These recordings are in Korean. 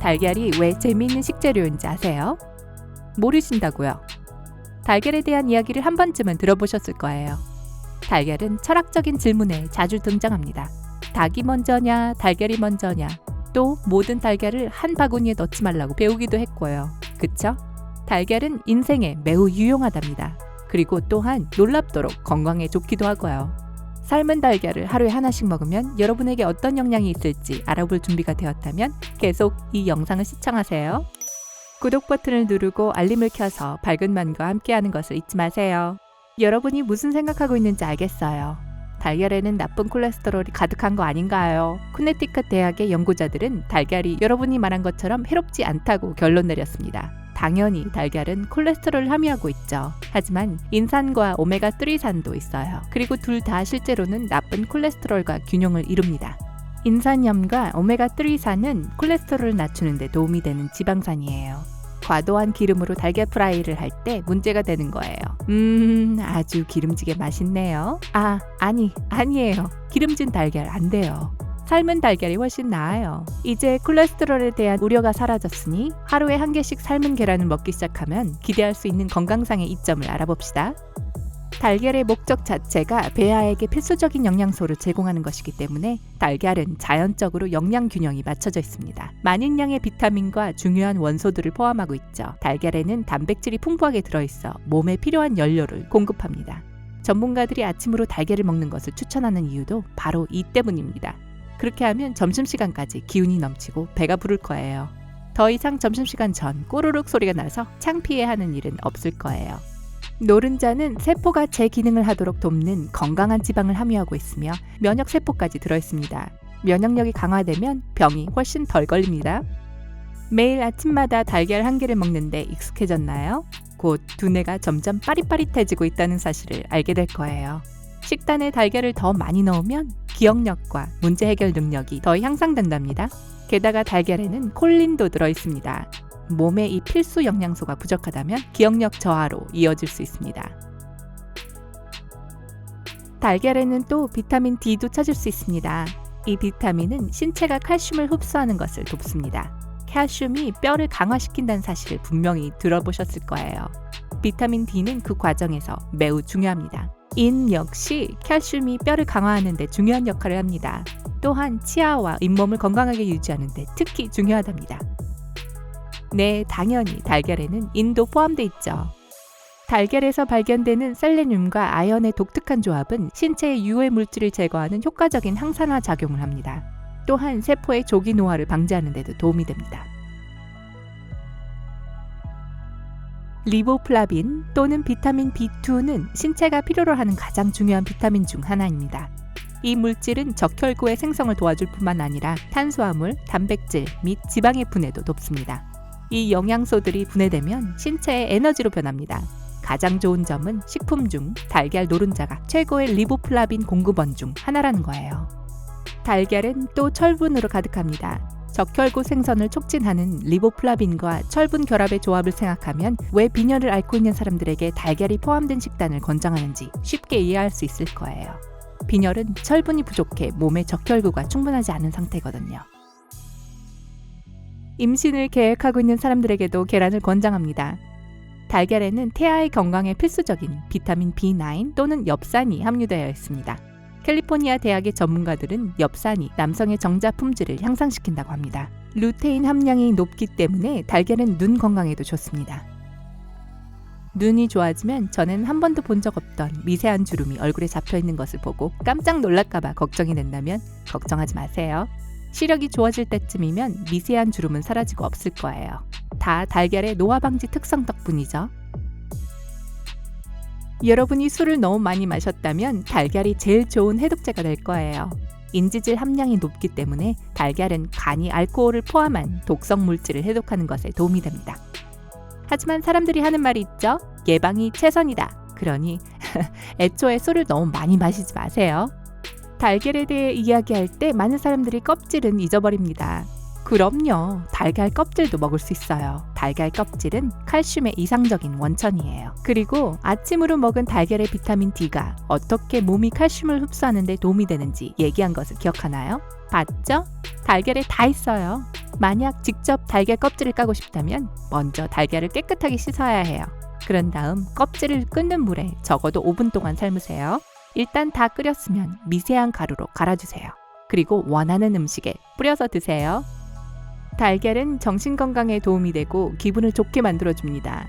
달걀이 왜 재미있는 식재료인지 아세요? 모르신다고요? 달걀에 대한 이야기를 한 번쯤은 들어보셨을 거예요. 달걀은 철학적인 질문에 자주 등장합니다. 닭이 먼저냐, 달걀이 먼저냐, 또 모든 달걀을 한 바구니에 넣지 말라고 배우기도 했고요. 그쵸? 달걀은 인생에 매우 유용하답니다. 그리고 또한 놀랍도록 건강에 좋기도 하고요. 삶은 달걀을 하루에 하나씩 먹으면 여러분에게 어떤 영향이 있을지 알아볼 준비가 되었다면 계속 이 영상을 시청하세요. 구독 버튼을 누르고 알림을 켜서 밝은만과 함께하는 것을 잊지 마세요. 여러분이 무슨 생각하고 있는지 알겠어요. 달걀에는 나쁜 콜레스테롤이 가득한 거 아닌가요? 코네티컷 대학의 연구자들은 달걀이 여러분이 말한 것처럼 해롭지 않다고 결론 내렸습니다. 당연히 달걀은 콜레스테롤을 함유하고 있죠. 하지만 인산과 오메가3산도 있어요. 그리고 둘 다 실제로는 나쁜 콜레스테롤과 균형을 이룹니다. 인산염과 오메가3산은 콜레스테롤을 낮추는 데 도움이 되는 지방산이에요. 과도한 기름으로 달걀 프라이를 할 때 문제가 되는 거예요. 아주 기름지게 맛있네요. 아니에요. 기름진 달걀 안 돼요. 삶은 달걀이 훨씬 나아요. 이제 콜레스테롤에 대한 우려가 사라졌으니 하루에 한 개씩 삶은 계란을 먹기 시작하면 기대할 수 있는 건강상의 이점을 알아봅시다. 달걀의 목적 자체가 배아에게 필수적인 영양소를 제공하는 것이기 때문에 달걀은 자연적으로 영양 균형이 맞춰져 있습니다. 많은 양의 비타민과 중요한 원소들을 포함하고 있죠. 달걀에는 단백질이 풍부하게 들어있어 몸에 필요한 연료를 공급합니다. 전문가들이 아침으로 달걀을 먹는 것을 추천하는 이유도 바로 이 때문입니다. 그렇게 하면 점심시간까지 기운이 넘치고 배가 부를 거예요. 더 이상 점심시간 전 꼬르륵 소리가 나서 창피해하는 일은 없을 거예요. 노른자는 세포가 제 기능을 하도록 돕는 건강한 지방을 함유하고 있으며 면역세포까지 들어있습니다. 면역력이 강화되면 병이 훨씬 덜 걸립니다. 매일 아침마다 달걀 한 개를 먹는데 익숙해졌나요? 곧 두뇌가 점점 빠릿빠릿해지고 있다는 사실을 알게 될 거예요. 식단에 달걀을 더 많이 넣으면 기억력과 문제 해결 능력이 더 향상된답니다. 게다가 달걀에는 콜린도 들어있습니다. 몸에 이 필수 영양소가 부족하다면 기억력 저하로 이어질 수 있습니다. 달걀에는 또 비타민 D도 찾을 수 있습니다. 이 비타민은 신체가 칼슘을 흡수하는 것을 돕습니다. 칼슘이 뼈를 강화시킨다는 사실을 분명히 들어보셨을 거예요. 비타민 D는 그 과정에서 매우 중요합니다. 인 역시 칼슘이 뼈를 강화하는 데 중요한 역할을 합니다. 또한 치아와 잇몸을 건강하게 유지하는 데 특히 중요하답니다. 네, 당연히 달걀에는 인도 포함돼 있죠. 달걀에서 발견되는 셀레늄과 아연의 독특한 조합은 신체의 유해 물질을 제거하는 효과적인 항산화 작용을 합니다. 또한 세포의 조기 노화를 방지하는 데도 도움이 됩니다. 리보플라빈 또는 비타민 B2는 신체가 필요로 하는 가장 중요한 비타민 중 하나입니다. 이 물질은 적혈구의 생성을 도와줄 뿐만 아니라 탄수화물, 단백질 및 지방의 분해도 돕습니다. 이 영양소들이 분해되면 신체의 에너지로 변합니다. 가장 좋은 점은 식품 중 달걀 노른자가 최고의 리보플라빈 공급원 중 하나라는 거예요. 달걀은 또 철분으로 가득합니다. 적혈구 생성을 촉진하는 리보플라빈과 철분 결합의 조합을 생각하면 왜 빈혈을 앓고 있는 사람들에게 달걀이 포함된 식단을 권장하는지 쉽게 이해할 수 있을 거예요. 빈혈은 철분이 부족해 몸의 적혈구가 충분하지 않은 상태거든요. 임신을 계획하고 있는 사람들에게도 계란을 권장합니다. 달걀에는 태아의 건강에 필수적인 비타민 B9 또는 엽산이 함유되어 있습니다. 캘리포니아 대학의 전문가들은 엽산이 남성의 정자 품질을 향상시킨다고 합니다. 루테인 함량이 높기 때문에 달걀은 눈 건강에도 좋습니다. 눈이 좋아지면 저는 한 번도 본 적 없던 미세한 주름이 얼굴에 잡혀 있는 것을 보고 깜짝 놀랄까봐 걱정이 된다면 걱정하지 마세요. 시력이 좋아질 때쯤이면 미세한 주름은 사라지고 없을 거예요. 다 달걀의 노화 방지 특성 덕분이죠. 여러분이 술을 너무 많이 마셨다면 달걀이 제일 좋은 해독제가 될 거예요. 인지질 함량이 높기 때문에 달걀은 간이 알코올을 포함한 독성 물질을 해독하는 것에 도움이 됩니다. 하지만 사람들이 하는 말이 있죠. 예방이 최선이다. 그러니 애초에 술을 너무 많이 마시지 마세요. 달걀에 대해 이야기할 때 많은 사람들이 껍질은 잊어버립니다. 그럼요. 달걀 껍질도 먹을 수 있어요. 달걀 껍질은 칼슘의 이상적인 원천이에요. 그리고 아침으로 먹은 달걀의 비타민 D가 어떻게 몸이 칼슘을 흡수하는 데 도움이 되는지 얘기한 것을 기억하나요? 봤죠? 달걀에 다 있어요. 만약 직접 달걀 껍질을 까고 싶다면 먼저 달걀을 깨끗하게 씻어야 해요. 그런 다음 껍질을 끓는 물에 적어도 5분 동안 삶으세요. 일단 다 끓였으면 미세한 가루로 갈아주세요. 그리고 원하는 음식에 뿌려서 드세요. 달걀은 정신건강에 도움이 되고 기분을 좋게 만들어줍니다.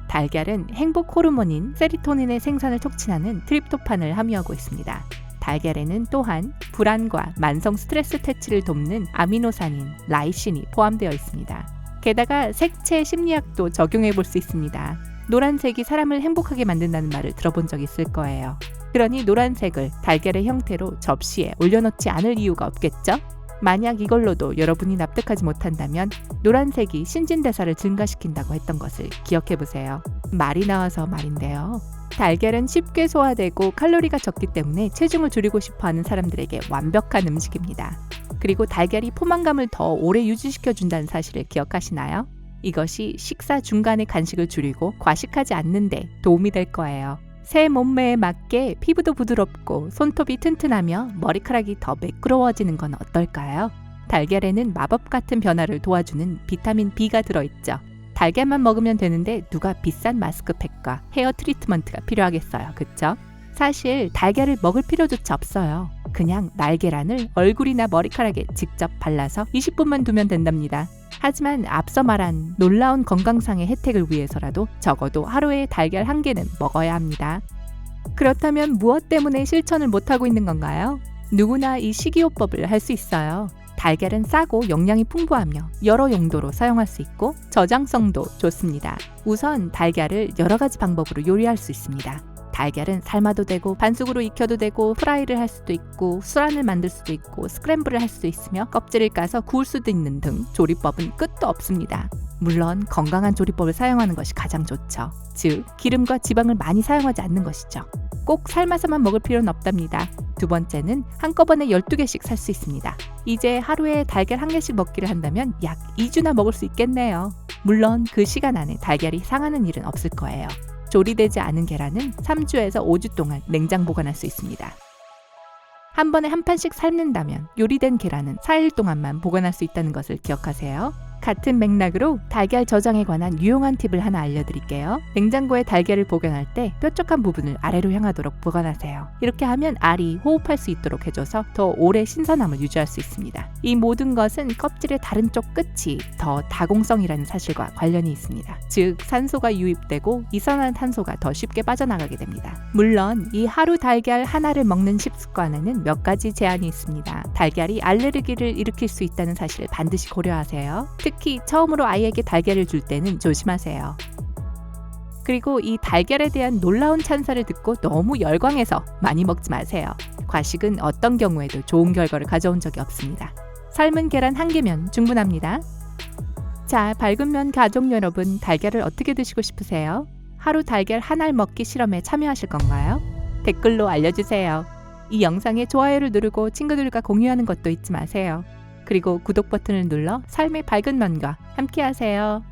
달걀은 행복 호르몬인 세리토닌의 생산을 촉진하는 트립토판을 함유하고 있습니다. 달걀에는 또한 불안과 만성 스트레스 퇴치를 돕는 아미노산인 라이신이 포함되어 있습니다. 게다가 색채 심리학도 적용해 볼 수 있습니다. 노란색이 사람을 행복하게 만든다는 말을 들어본 적 있을 거예요. 그러니 노란색을 달걀의 형태로 접시에 올려놓지 않을 이유가 없겠죠? 만약 이걸로도 여러분이 납득하지 못한다면 노란색이 신진대사를 증가시킨다고 했던 것을 기억해보세요. 말이 나와서 말인데요. 달걀은 쉽게 소화되고 칼로리가 적기 때문에 체중을 줄이고 싶어하는 사람들에게 완벽한 음식입니다. 그리고 달걀이 포만감을 더 오래 유지시켜준다는 사실을 기억하시나요? 이것이 식사 중간에 간식을 줄이고 과식하지 않는 데 도움이 될 거예요. 새 몸매에 맞게 피부도 부드럽고 손톱이 튼튼하며 머리카락이 더 매끄러워지는 건 어떨까요? 달걀에는 마법 같은 변화를 도와주는 비타민 B가 들어있죠. 달걀만 먹으면 되는데 누가 비싼 마스크팩과 헤어 트리트먼트가 필요하겠어요. 그쵸? 사실 달걀을 먹을 필요조차 없어요. 그냥 날계란을 얼굴이나 머리카락에 직접 발라서 20분만 두면 된답니다. 하지만 앞서 말한 놀라운 건강상의 혜택을 위해서라도 적어도 하루에 달걀 1개는 먹어야 합니다. 그렇다면 무엇 때문에 실천을 못하고 있는 건가요? 누구나 이 식이요법을 할 수 있어요. 달걀은 싸고 영양이 풍부하며 여러 용도로 사용할 수 있고 저장성도 좋습니다. 우선 달걀을 여러 가지 방법으로 요리할 수 있습니다. 달걀은 삶아도 되고 반숙으로 익혀도 되고 프라이를 할 수도 있고 수란을 만들 수도 있고 스크램블을 할 수도 있으며 껍질을 까서 구울 수도 있는 등 조리법은 끝도 없습니다. 물론 건강한 조리법을 사용하는 것이 가장 좋죠. 즉 기름과 지방을 많이 사용하지 않는 것이죠. 꼭 삶아서만 먹을 필요는 없답니다. 두 번째는 한꺼번에 12개씩 살 수 있습니다. 이제 하루에 달걀 1개씩 먹기를 한다면 약 2주나 먹을 수 있겠네요. 물론 그 시간 안에 달걀이 상하는 일은 없을 거예요. 조리되지 않은 계란은 3주에서 5주 동안 냉장 보관할 수 있습니다. 한 번에 한 판씩 삶는다면 요리된 계란은 4일 동안만 보관할 수 있다는 것을 기억하세요. 같은 맥락으로 달걀 저장에 관한 유용한 팁을 하나 알려드릴게요. 냉장고에 달걀을 보관할 때 뾰족한 부분을 아래로 향하도록 보관하세요. 이렇게 하면 알이 호흡할 수 있도록 해줘서 더 오래 신선함을 유지할 수 있습니다. 이 모든 것은 껍질의 다른 쪽 끝이 더 다공성이라는 사실과 관련이 있습니다. 즉 산소가 유입되고 이산화탄소가 더 쉽게 빠져나가게 됩니다. 물론 이 하루 달걀 하나를 먹는 식습관에는 몇 가지 제한이 있습니다. 달걀이 알레르기를 일으킬 수 있다는 사실을 반드시 고려하세요. 특히 처음으로 아이에게 달걀을 줄 때는 조심하세요. 그리고 이 달걀에 대한 놀라운 찬사를 듣고 너무 열광해서 많이 먹지 마세요. 과식은 어떤 경우에도 좋은 결과를 가져온 적이 없습니다. 삶은 계란 1개면 충분합니다. 자, 밝은 면 가족 여러분, 달걀을 어떻게 드시고 싶으세요? 하루 달걀 하나를 먹기 실험에 참여하실 건가요? 댓글로 알려주세요. 이 영상에 좋아요를 누르고 친구들과 공유하는 것도 잊지 마세요. 그리고 구독 버튼을 눌러 삶의 밝은 면과 함께 하세요.